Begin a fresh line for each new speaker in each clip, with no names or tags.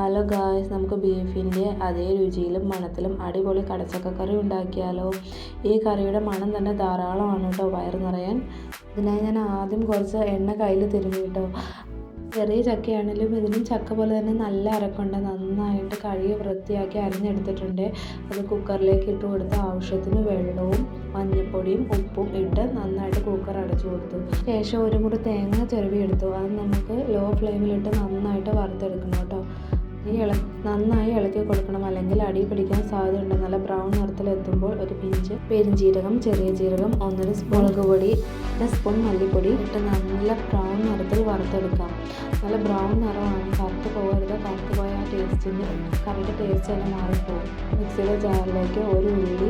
Hello guys, നമുക്ക് ബീഫിൻ്റെ അതേ രുചിയിലും മണത്തിലും അടിപൊളി കടച്ചക്കക്കറി ഉണ്ടാക്കിയാലോ. ഈ കറിയുടെ മണം തന്നെ ധാരാളമാണ് കേട്ടോ വയറ് നിറയാൻ. ഇതിനായി ഞാൻ ആദ്യം കുറച്ച് എണ്ണ കയ്യിൽ തിരുമ്മി കേട്ടോ. ചെറിയ ചക്കയാണെങ്കിലും ഇതിനും ചക്ക പോലെ തന്നെ നല്ല അരക്കുണ്ട്. നന്നായിട്ട് കഴുകി വൃത്തിയാക്കി അരിഞ്ഞെടുത്തിട്ടുണ്ട്. അത് കുക്കറിലേക്ക് ഇട്ട് കൊടുത്ത് ആവശ്യത്തിന് വെള്ളവും മഞ്ഞൾപ്പൊടിയും ഉപ്പും ഇട്ട് നന്നായിട്ട് കുക്കർ അടച്ചു കൊടുത്തു. ശേഷം ഒരു മുറി തേങ്ങ ചിരവിയെടുത്തു. അത് നമുക്ക് ലോ ഫ്ലെയിമിലിട്ട് നന്നായിട്ട് വറുത്തെടുക്കണം കേട്ടോ. നന്നായി ഇളക്കി കൊടുക്കണം, അല്ലെങ്കിൽ അടി പിടിക്കാൻ സാധ്യതയുണ്ട്. നല്ല ബ്രൗൺ നിറത്തിലെത്തുമ്പോൾ ഒരു പിഞ്ച് പെരിഞ്ജീരകം, ചെറിയ ജീരകം, 1 സ്പൂൺ മുളക് പൊടി, 1 സ്പൂൺ മല്ലിപ്പൊടി ഇട്ട് നല്ല ബ്രൗൺ നിറത്തിൽ വറുത്തെടുക്കാം. നല്ല ബ്രൗൺ നിറമാണ്, കറുത്ത് പോകരുത്. കറുത്ത് പോയ ആ കറിയുടെ ടേസ്റ്റ് തന്നെ മാറിപ്പോകും. മിക്സിയുടെ ജാറിലേക്ക് ഒരു ഉള്ളി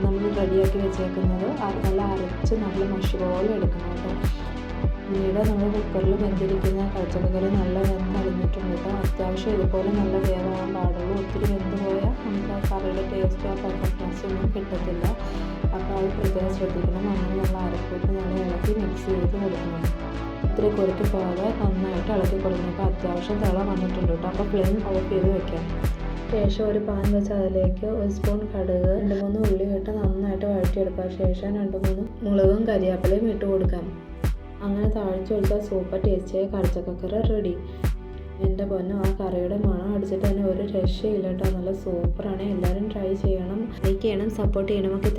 നമ്മൾ റെഡിയാക്കി വെച്ചേക്കുന്നത് നല്ല അരച്ച് നല്ല മഷി പോലെ എടുക്കണം കേട്ടോ. പിന്നീട് നമ്മൾ കുക്കറിൽ വെന്തിരിക്കുന്ന കടച്ചക്കക്കറി നല്ല വെന്തളിഞ്ഞിട്ടുണ്ട് കേട്ടോ. അത്യാവശ്യം ഇതുപോലെ നല്ല വേവാൻ പാടുള്ളൂ. ഒത്തിരി വെന്ത് പോയാൽ നമുക്ക് ആ കറിയുടെ ടേസ്റ്റ്, ആ പെർഫെക്റ്റ്നെസ് ഒന്നും കിട്ടത്തില്ല. അപ്പോൾ അത് പ്രത്യേകം ശ്രദ്ധിക്കണം. അങ്ങനെ നമ്മൾ അരപ്പിട്ട് നല്ല ഇളക്കി മിക്സ് ചെയ്ത് കൊടുക്കണം. ഒത്തിരി കുറുക്കി പോകാതെ നന്നായിട്ട് ഇളക്കി കൊടുക്കണം. അപ്പോൾ അത്യാവശ്യം തിള വന്നിട്ടുണ്ട് കേട്ടോ. അപ്പോൾ ഫ്ലെയിം ഓഫ് ചെയ്ത് വെക്കാം. ശേഷം ഒരു പാൻ വെച്ച് അതിലേക്ക് 1 സ്പൂൺ കടുക്, 2-3 ഉള്ളി ഇട്ട് നന്നായിട്ട് വഴറ്റിയെടുക്കുക. ശേഷം 2-3 മുളകും കരിയാപ്പിലയും ഇട്ട് കൊടുക്കാം. അങ്ങനെ താഴ്ച കൊടുത്താൽ സൂപ്പർ ടേസ്റ്റിയായ കടച്ചക്കക്കറി റെഡി. എൻ്റെ പൊന്നോ, ആ കറിയുടെ മണം അടിച്ചിട്ട് തന്നെ ഒരു രക്ഷയില്ല കേട്ടോ. നല്ല സൂപ്പറാണ്. എല്ലാവരും ട്രൈ ചെയ്യണം, ലൈക്ക് ചെയ്യണം, സപ്പോർട്ട് ചെയ്യണം. ഒക്കെ